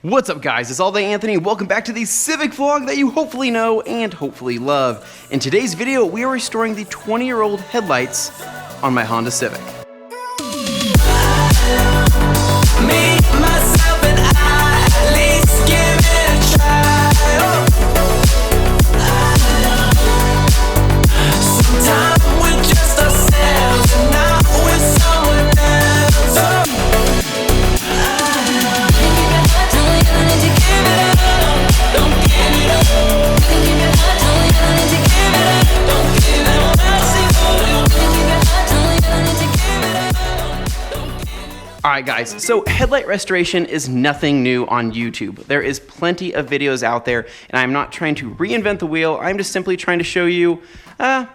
What's up guys, it's All Day Anthony. Welcome back to the Civic vlog that you hopefully know and hopefully love. In today's video, we are restoring the 20-year-old headlights on my Honda Civic. Me, myself, and I, at least give it a try. Sometimes we're just ourselves and not with someone else. Don't give it up. Alright guys, so headlight restoration is nothing new on YouTube. There is plenty of videos out there, and I'm not trying to reinvent the wheel, I'm just simply trying to show you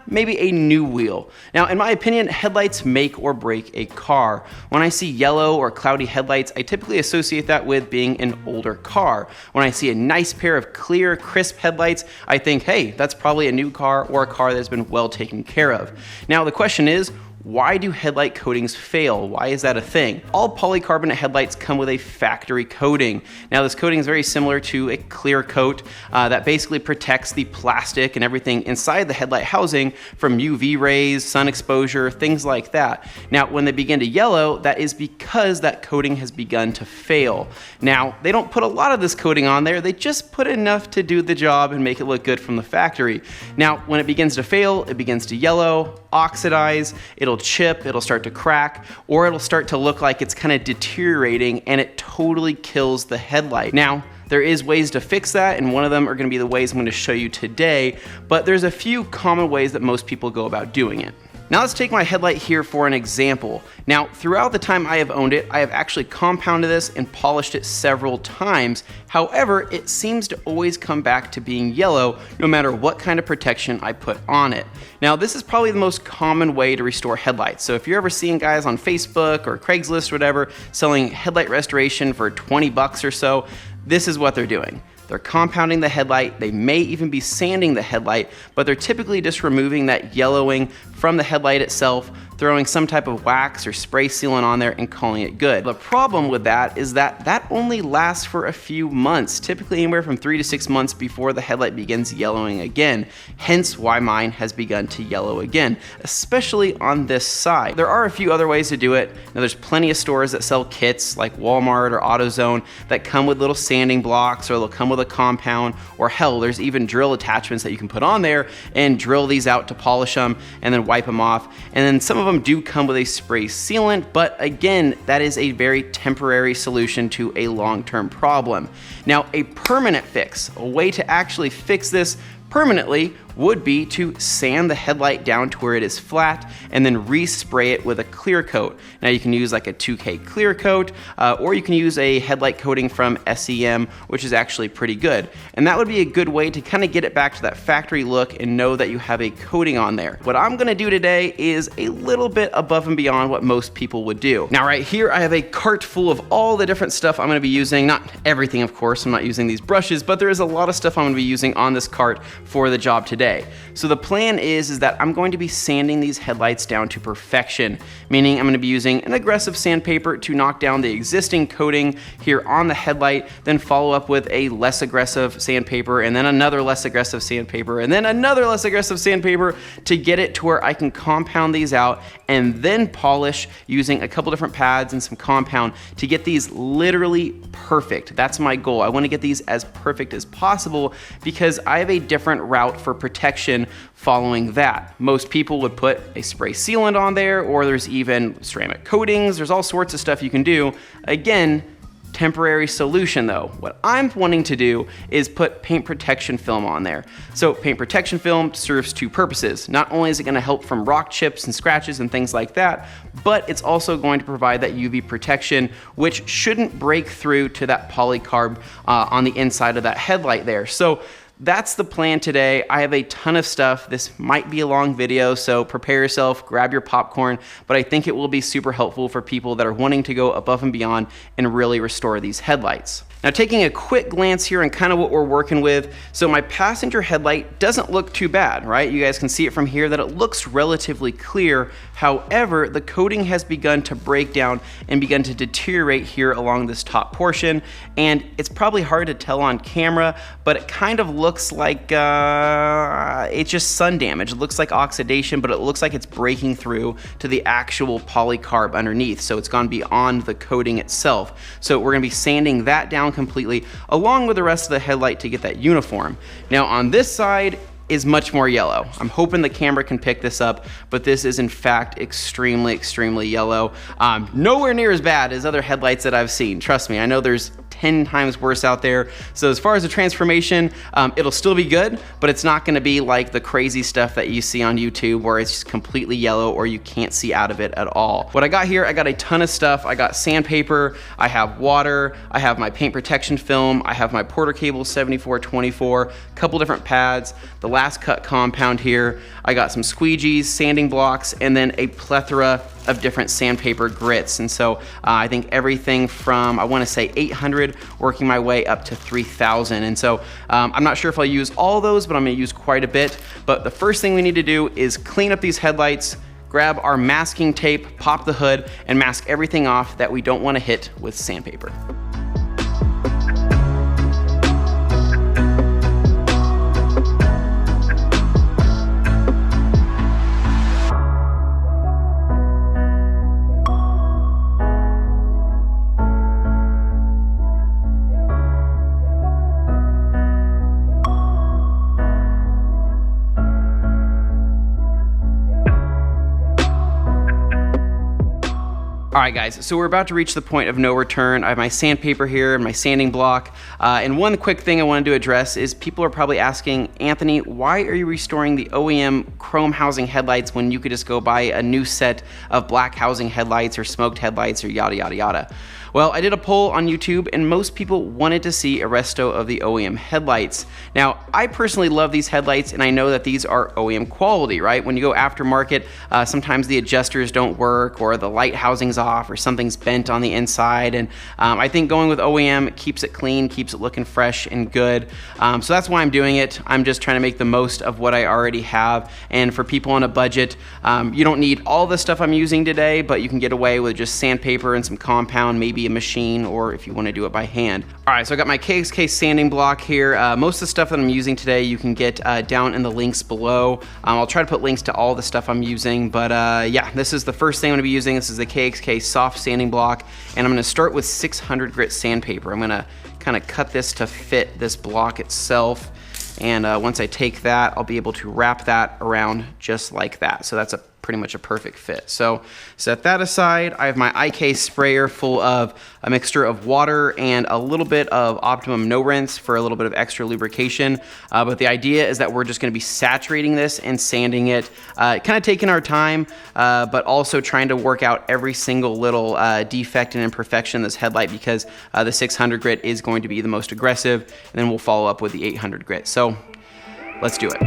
maybe a new wheel. Now, in my opinion, headlights make or break a car. When I see yellow or cloudy headlights, I typically associate that with being an older car. When I see a nice pair of clear, crisp headlights, I think, hey, that's probably a new car or a car that's been well taken care of. Now, the question is, why do headlight coatings fail? Why is that a thing? All polycarbonate headlights come with a factory coating. Now this coating is very similar to a clear coat that basically protects the plastic and everything inside the headlight housing from UV rays, sun exposure, things like that. Now when they begin to yellow, that is because that coating has begun to fail. Now they don't put a lot of this coating on there, they just put enough to do the job and make it look good from the factory. Now when it begins to fail, it begins to yellow, oxidize, it'll chip, it'll start to crack, or it'll start to look like it's kind of deteriorating and it totally kills the headlight. Now, there is ways to fix that, and one of them are going to be the ways I'm going to show you today, but there's a few common ways that most people go about doing it. Now let's take my headlight here for an example. Now, throughout the time I have owned it, I have actually compounded this and polished it several times. However, it seems to always come back to being yellow no matter what kind of protection I put on it. Now, this is probably the most common way to restore headlights. So if you're ever seeing guys on Facebook or Craigslist or whatever selling headlight restoration for 20 bucks or so, this is what they're doing. They're compounding the headlight, they may even be sanding the headlight, but they're typically just removing that yellowing from the headlight itself, throwing some type of wax or spray sealant on there and calling it good. The problem with that is that that only lasts for a few months, typically anywhere from 3 to 6 months before the headlight begins yellowing again, hence why mine has begun to yellow again, especially on this side. There are a few other ways to do it. Now there's plenty of stores that sell kits like Walmart or AutoZone that come with little sanding blocks, or they'll come with a compound, or hell, there's even drill attachments that you can put on there and drill these out to polish them and then wipe them off. And then some of them do come with a spray sealant, but again, that is a very temporary solution to a long-term problem. Now, a permanent fix, a way to actually fix this permanently, would be to sand the headlight down to where it is flat and then respray it with a clear coat. Now you can use like a 2K clear coat, or you can use a headlight coating from SEM, which is actually pretty good. And that would be a good way to kind of get it back to that factory look and know that you have a coating on there. What I'm gonna do today is a little bit above and beyond what most people would do. Now right here, I have a cart full of all the different stuff I'm gonna be using. Not everything, of course, I'm not using these brushes, but there is a lot of stuff I'm gonna be using on this cart for the job today. So the plan is that I'm going to be sanding these headlights down to perfection, meaning I'm going to be using an aggressive sandpaper to knock down the existing coating here on the headlight, then follow up with a less aggressive sandpaper, and then another less aggressive sandpaper, and then another less aggressive sandpaper to get it to where I can compound these out and then polish using a couple different pads and some compound to get these literally perfect. That's my goal. I want to get these as perfect as possible because I have a different route for protection following that. Most people would put a spray sealant on there, or there's even ceramic coatings. There's all sorts of stuff you can do. Again, temporary solution though. What I'm wanting to do is put paint protection film on there. So paint protection film serves two purposes. Not only is it going to help from rock chips and scratches and things like that, but it's also going to provide that UV protection, which shouldn't break through to that polycarb on the inside of that headlight there. So that's the plan today. I have a ton of stuff. This might be a long video, so prepare yourself, grab your popcorn, but I think it will be super helpful for people that are wanting to go above and beyond and really restore these headlights. Now taking a quick glance here and kind of what we're working with, so my passenger headlight doesn't look too bad, right? You guys can see it from here that it looks relatively clear. However, the coating has begun to break down and begun to deteriorate here along this top portion, and it's probably hard to tell on camera, but it kind of looks like it's just sun damage. It looks like oxidation, but it looks like it's breaking through to the actual polycarb underneath, so it's gone beyond the coating itself. So we're gonna be sanding that down completely along with the rest of the headlight to get that uniform. Now on this side is much more yellow. I'm hoping the camera can pick this up, but this is in fact extremely, extremely yellow. Nowhere near as bad as other headlights that I've seen. Trust me, I know there's 10 times worse out there. So as far as the transformation, it'll still be good, but it's not gonna be like the crazy stuff that you see on YouTube where it's just completely yellow or you can't see out of it at all. What I got here, I got a ton of stuff. I got sandpaper, I have water, I have my paint protection film, I have my Porter Cable 7424, a couple different pads, the last cut compound here. I got some squeegees, sanding blocks, and then a plethora of different sandpaper grits. And so I think everything from, I wanna say 800, working my way up to 3,000. And so I'm not sure if I'll use all those, but I'm gonna use quite a bit. But the first thing we need to do is clean up these headlights, grab our masking tape, pop the hood, and mask everything off that we don't wanna hit with sandpaper. All right guys, so we're about to reach the point of no return. I have my sandpaper here and my sanding block. And one quick thing I wanted to address is people are probably asking, Anthony, why are you restoring the OEM chrome housing headlights when you could just go buy a new set of black housing headlights or smoked headlights or yada, yada, yada? Well, I did a poll on YouTube and most people wanted to see a resto of the OEM headlights. Now, I personally love these headlights and I know that these are OEM quality, right? When you go aftermarket, sometimes the adjusters don't work or the light housing's off or something's bent on the inside. And I think going with OEM keeps it clean, keeps it looking fresh and good. So that's why I'm doing it. I'm just trying to make the most of what I already have. And for people on a budget, you don't need all the stuff I'm using today, but you can get away with just sandpaper and some compound, maybe a machine, or if you want to do it by hand. All right, so I got my KXK sanding block here. Most of the stuff that I'm using today you can get down in the links below. I'll try to put links to all the stuff I'm using, but yeah, this is the first thing I'm going to be using. This is the KXK soft sanding block, and I'm going to start with 600 grit sandpaper. I'm going to kind of cut this to fit this block itself, and once I take that, I'll be able to wrap that around just like that. So that's pretty much a perfect fit. So set that aside. I have my IK sprayer full of a mixture of water and a little bit of Optimum No Rinse for a little bit of extra lubrication. But the idea is that we're just gonna be saturating this and sanding it, kind of taking our time, but also trying to work out every single little defect and imperfection in this headlight, because the 600 grit is going to be the most aggressive, and then we'll follow up with the 800 grit. So let's do it.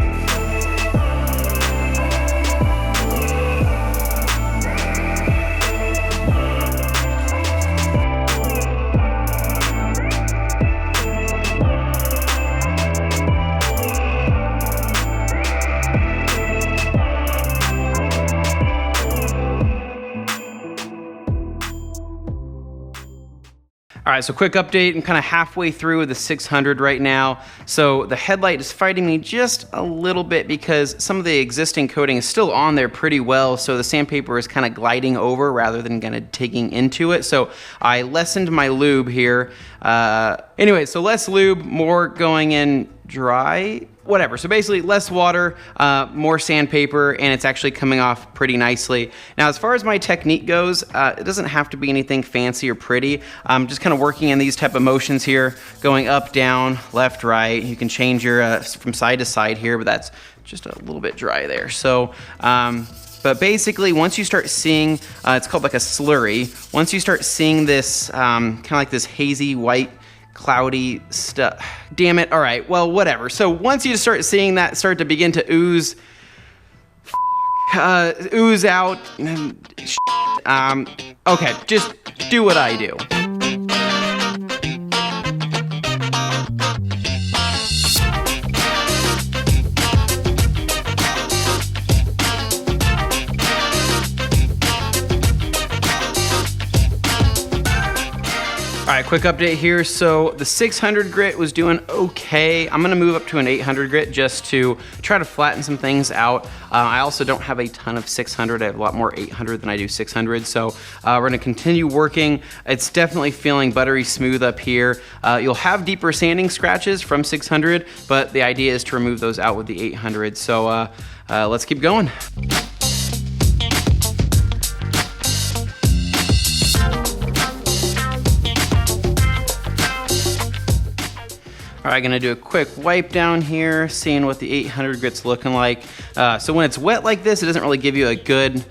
All right, so quick update. I'm kind of halfway through with the 600 right now. So the headlight is fighting me just a little bit because some of the existing coating is still on there pretty well. So the sandpaper is kind of gliding over rather than kind of taking into it. So I lessened my lube here. Anyway, so less lube, more going in dry. Whatever, so basically less water, more sandpaper, and it's actually coming off pretty nicely. Now, as far as my technique goes, it doesn't have to be anything fancy or pretty. I'm just kind of working in these type of motions here, going up, down, left, right. You can change your from side to side here, but that's just a little bit dry there. So, but basically, once you start seeing, it's called like a slurry. Once you start seeing this kind of like this hazy white cloudy stuff. Damn it. All right. Well, whatever. So once you start seeing that start to begin to ooze out, okay, just do what I do. quick update here. So the 600 grit was doing okay. I'm gonna move up to an 800 grit just to try to flatten some things out. I also don't have a ton of 600. I have a lot more 800 than I do 600. So we're gonna continue working. It's definitely feeling buttery smooth up here. You'll have deeper sanding scratches from 600, but the idea is to remove those out with the 800. So let's keep going. All right, gonna do a quick wipe down here, seeing what the 800 grit's looking like. So when it's wet like this, it doesn't really give you a good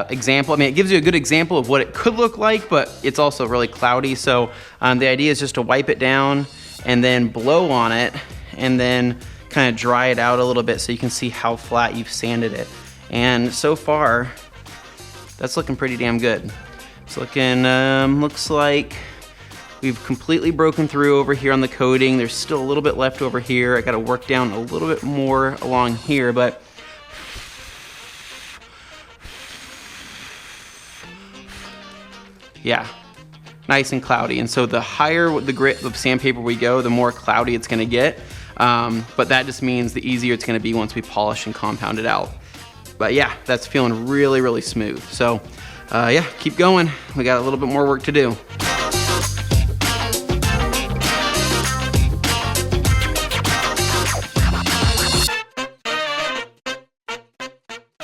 example. I mean, it gives you a good example of what it could look like, but it's also really cloudy. So the idea is just to wipe it down and then blow on it and then kind of dry it out a little bit so you can see how flat you've sanded it. And so far, that's looking pretty damn good. It's looking, looks like we've completely broken through over here on the coating. There's still a little bit left over here. I gotta work down a little bit more along here, but yeah, nice and cloudy. And so the higher the grit of sandpaper we go, the more cloudy it's gonna get. But that just means the easier it's gonna be once we polish and compound it out. But yeah, that's feeling really, really smooth. So yeah, keep going. We got a little bit more work to do.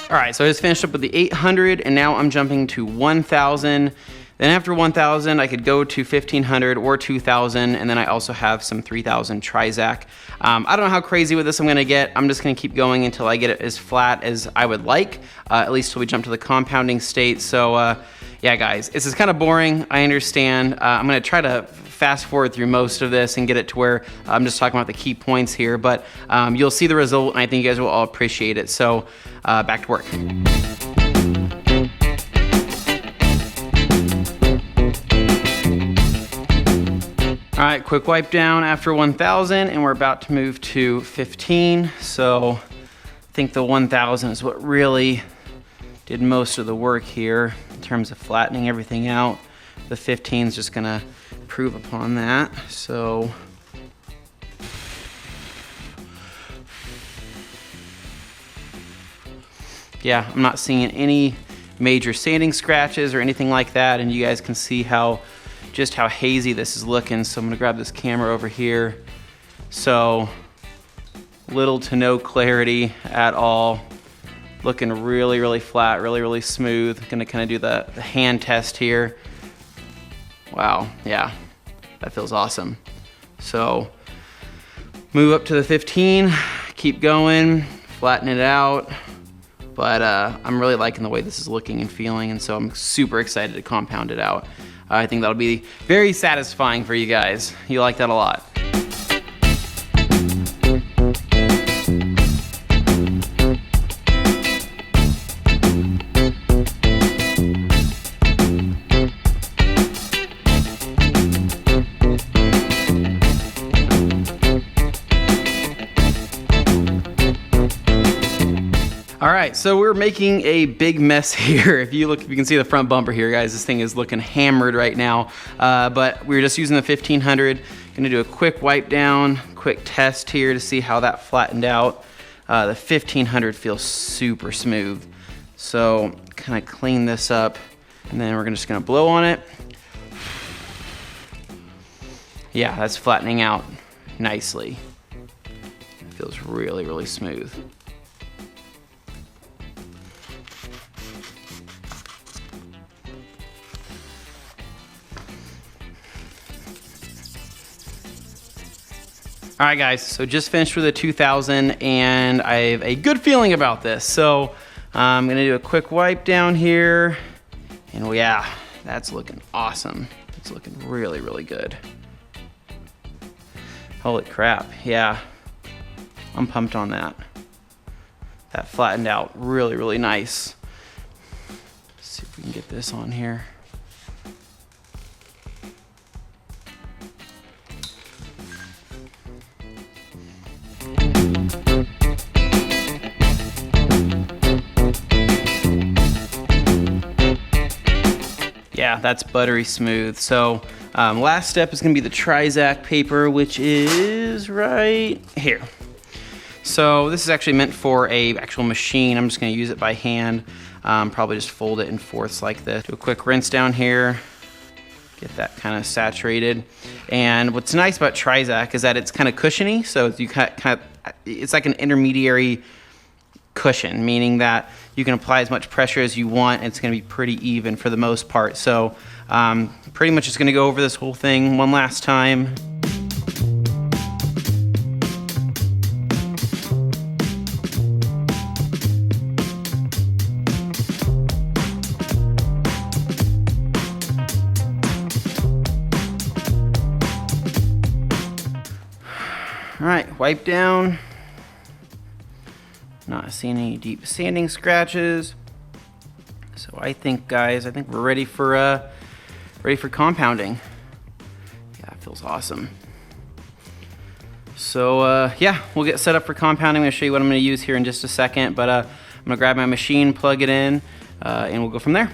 All right, so I just finished up with the 800 and now I'm jumping to 1000. Then after 1000, I could go to 1500 or 2000, and then I also have some 3000 Trizac. I don't know how crazy with this I'm gonna get. I'm just gonna keep going until I get it as flat as I would like, at least till we jump to the compounding state. So yeah, guys, this is kind of boring, I understand. I'm gonna try to fast forward through most of this and get it to where I'm just talking about the key points here, but you'll see the result and I think you guys will all appreciate it. So back to work. All right, quick wipe down after 1000 and we're about to move to 15. So I think the 1000 is what really did most of the work here in terms of flattening everything out. The 15 is just gonna improve upon that. So yeah, I'm not seeing any major sanding scratches or anything like that, and you guys can see just how hazy this is looking. So I'm gonna grab this camera over here. So little to no clarity at all. Looking really, really flat, really, really smooth. Gonna kind of do the hand test here. Wow, yeah, that feels awesome. So move up to the 15, keep going, flatten it out. But I'm really liking the way this is looking and feeling, and so I'm super excited to compound it out. I think that'll be very satisfying for you guys. You like that a lot. All right, so we're making a big mess here. If you can see the front bumper here, guys, this thing is looking hammered right now. But we're just using the 1500. Gonna do a quick wipe down, quick test here to see how that flattened out. The 1500 feels super smooth. So kind of clean this up, and then we're just gonna blow on it. Yeah, that's flattening out nicely. It feels really, really smooth. All right, guys, so just finished with a 2000 and I have a good feeling about this. So I'm gonna do a quick wipe down here, and yeah, that's looking awesome. It's looking really, really good. Holy crap, yeah, I'm pumped on that. That flattened out really, really nice. Let's see if we can get this on here. Yeah, that's buttery smooth. So Last step is gonna be the Trizac paper, which is right here. So this is actually meant for a actual machine. I'm just gonna use it by hand. Probably just fold it in fourths like this. Do a quick rinse down here. Get that kind of saturated. And what's nice about Trizac is that it's kind of cushiony. So you it's like an intermediary cushion, meaning that you can apply as much pressure as you want. And it's gonna be pretty even for the most part. So pretty much just gonna go over this whole thing one last time. All right, wipe down. Not seeing any deep sanding scratches. So I think, guys, we're ready for compounding. Yeah, it feels awesome. So yeah, we'll get set up for compounding. I'm gonna show you what I'm gonna use here in just a second, but I'm gonna grab my machine, plug it in, and we'll go from there.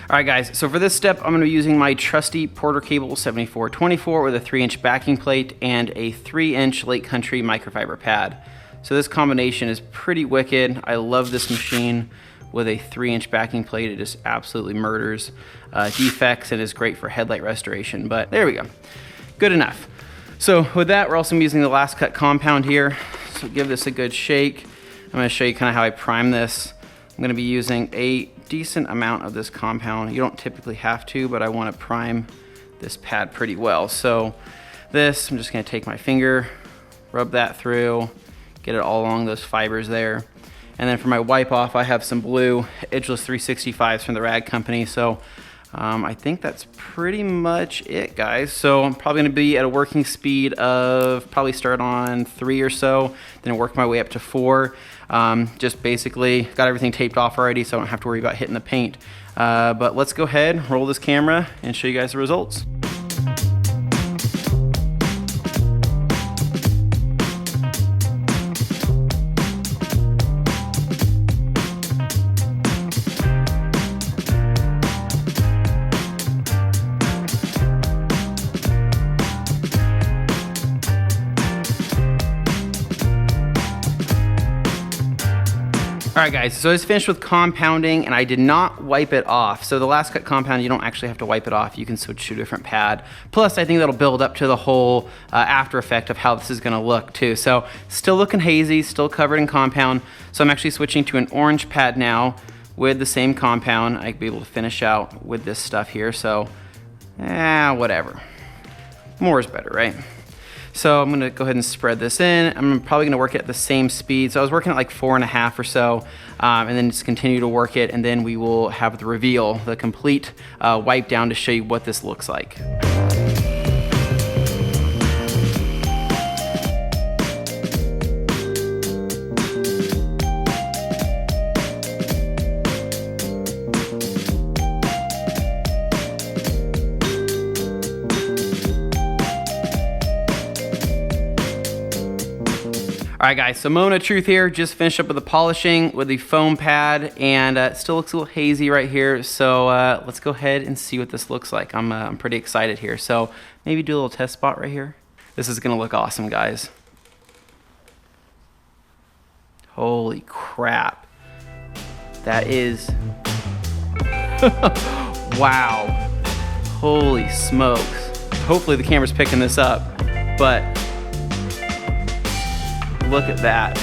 All right, guys, so for this step, I'm gonna be using my trusty Porter Cable 7424 with a 3-inch backing plate and a 3-inch Lake Country microfiber pad. So this combination is pretty wicked. I love this machine with a 3-inch backing plate. It just absolutely murders defects and is great for headlight restoration, but there we go. Good enough. So with that, we're also using the last cut compound here. So give this a good shake. I'm gonna show you kind of how I prime this. I'm gonna be using a decent amount of this compound. You don't typically have to, but I wanna prime this pad pretty well. So this, I'm just gonna take my finger, rub that through, get it all along those fibers there. And then for my wipe off, I have some blue edgeless 365s from the Rag Company. So I think that's pretty much it, guys. So I'm probably gonna be at a working speed of probably start on 3 or so, then work my way up to 4. Just basically got everything taped off already, so I don't have to worry about hitting the paint. But let's go ahead, roll this camera, and show you guys the results. All right, guys, so I just finished with compounding and I did not wipe it off. So the last cut compound, you don't actually have to wipe it off. You can switch to a different pad. Plus, I think that'll build up to the whole after effect of how this is gonna look too. So still looking hazy, still covered in compound. So I'm actually switching to an orange pad now with the same compound. I could be able to finish out with this stuff here. So, whatever. More is better, right? So I'm gonna go ahead and spread this in. I'm probably gonna work it at the same speed. So I was working at like 4.5 or so, and then just continue to work it, and then we will have the reveal, the complete wipe down to show you what this looks like. All right, guys, so moment of truth here. Just finished up with the polishing with the foam pad, and it still looks a little hazy right here. So let's go ahead and see what this looks like. I'm pretty excited here. So maybe do a little test spot right here. This is gonna look awesome, guys. Holy crap. That is, wow. Holy smokes. Hopefully the camera's picking this up, but look at that.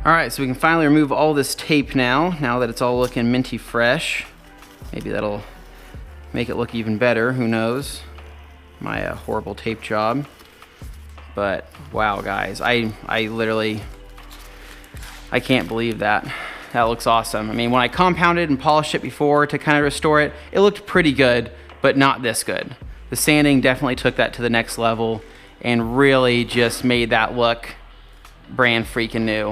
All right, so we can finally remove all this tape now that it's all looking minty fresh. Maybe that'll make it look even better, who knows? My horrible tape job. But wow, guys, I literally, I can't believe that. That looks awesome. I mean, when I compounded and polished it before to kind of restore it, it looked pretty good, but not this good. The sanding definitely took that to the next level and really just made that look brand freaking new.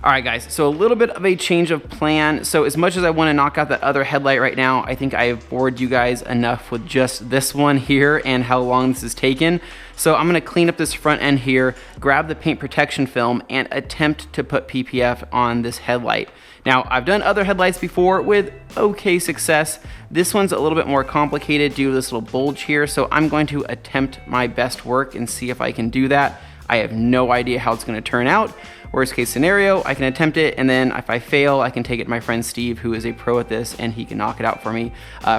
All All right, guys, so a little bit of a change of plan. So as much as I want to knock out that other headlight right now, I think I have bored you guys enough with just this one here and how long this has taken. So I'm gonna clean up this front end here, grab the paint protection film, and attempt to put PPF on this headlight. Now, I've done other headlights before with okay success. This one's a little bit more complicated due to this little bulge here, so I'm going to attempt my best work and see if I can do that. I have no idea how it's gonna turn out. Worst case scenario, I can attempt it, and then if I fail, I can take it to my friend Steve, who is a pro at this, and he can knock it out for me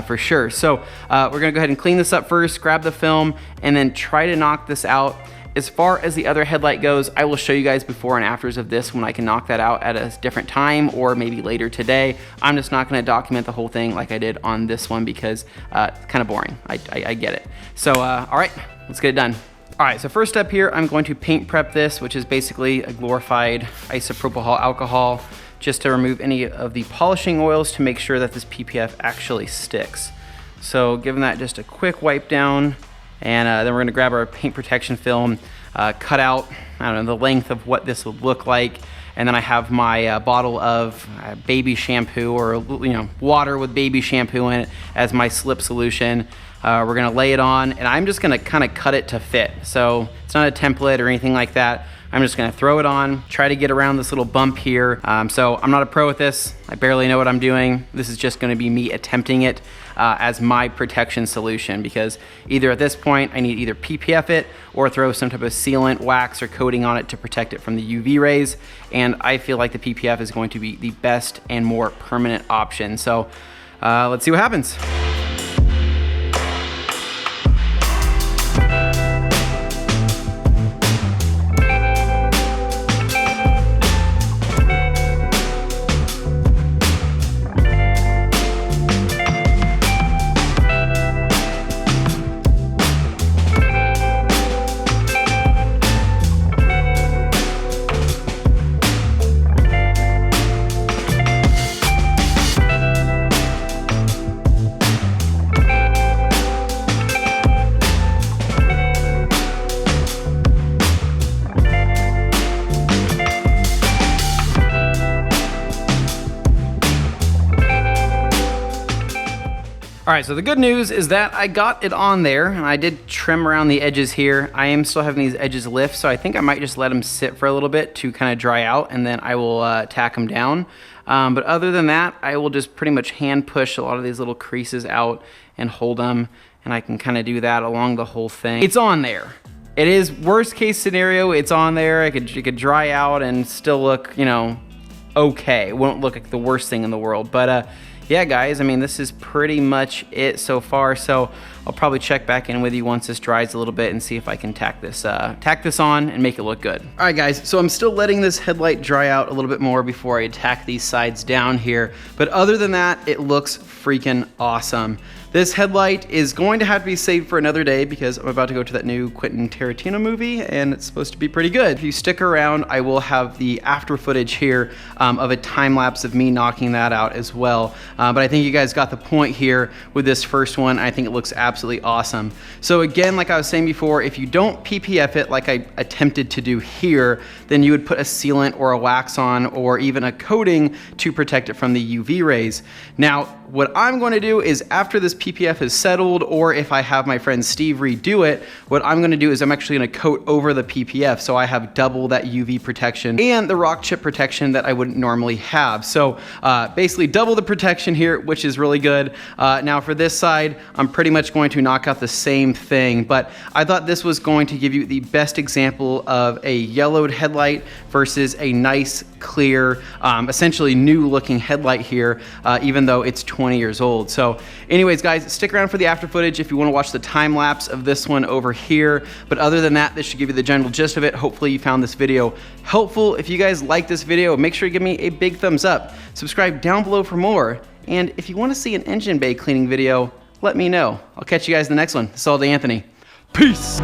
for sure. So we're gonna go ahead and clean this up first, grab the film, and then try to knock this out. As far as the other headlight goes, I will show you guys before and afters of this when I can knock that out at a different time or maybe later today. I'm just not gonna document the whole thing like I did on this one because it's kind of boring. I get it. So, all right, let's get it done. All right, so first step here, I'm going to paint prep this, which is basically a glorified isopropyl alcohol, just to remove any of the polishing oils to make sure that this PPF actually sticks. So giving that just a quick wipe down, and then we're gonna grab our paint protection film, cut out, I don't know, the length of what this would look like, and then I have my bottle of baby shampoo, or water with baby shampoo in it as my slip solution. We're gonna lay it on, and I'm just gonna kind of cut it to fit. So it's not a template or anything like that. I'm just gonna throw it on, try to get around this little bump here. So I'm not a pro at this. I barely know what I'm doing. This is just gonna be me attempting it as my protection solution, because either at this point I need either PPF it or throw some type of sealant, wax, or coating on it to protect it from the UV rays. And I feel like the PPF is going to be the best and more permanent option. So let's see what happens. All right, so the good news is that I got it on there, and I did trim around the edges here. I am still having these edges lift, so I think I might just let them sit for a little bit to kind of dry out, and then I will tack them down. But other than that, I will just pretty much hand push a lot of these little creases out and hold them, and I can kind of do that along the whole thing. It's on there. It is worst case scenario, it's on there. It could dry out and still look, okay. It won't look like the worst thing in the world, but yeah, guys, I mean, this is pretty much it so far. So I'll probably check back in with you once this dries a little bit and see if I can tack this on and make it look good. All right, guys, so I'm still letting this headlight dry out a little bit more before I tack these sides down here. But other than that, it looks freaking awesome. This headlight is going to have to be saved for another day because I'm about to go to that new Quentin Tarantino movie, and it's supposed to be pretty good. If you stick around, I will have the after footage here of a time lapse of me knocking that out as well. But I think you guys got the point here with this first one. I think it looks absolutely awesome. So again, like I was saying before, if you don't PPF it like I attempted to do here, then you would put a sealant or a wax on, or even a coating to protect it from the UV rays. Now, what I'm going to do is, after this PPF is settled, or if I have my friend Steve redo it, what I'm going to do is I'm actually going to coat over the PPF, so I have double that UV protection and the rock chip protection that I wouldn't normally have. So basically double the protection here, which is really good. Now for this side, I'm pretty much going to knock out the same thing, but I thought this was going to give you the best example of a yellowed headlight versus a nice, clear, essentially new looking headlight here, even though it's 20 years old. So anyways, guys, stick around for the after footage if you want to watch the time lapse of this one over here. But other than that, this should give you the general gist of it. Hopefully you found this video helpful. If you guys like this video, make sure you give me a big thumbs up. Subscribe down below for more. And if you want to see an engine bay cleaning video, let me know. I'll catch you guys in the next one. This is all Anthony. Peace.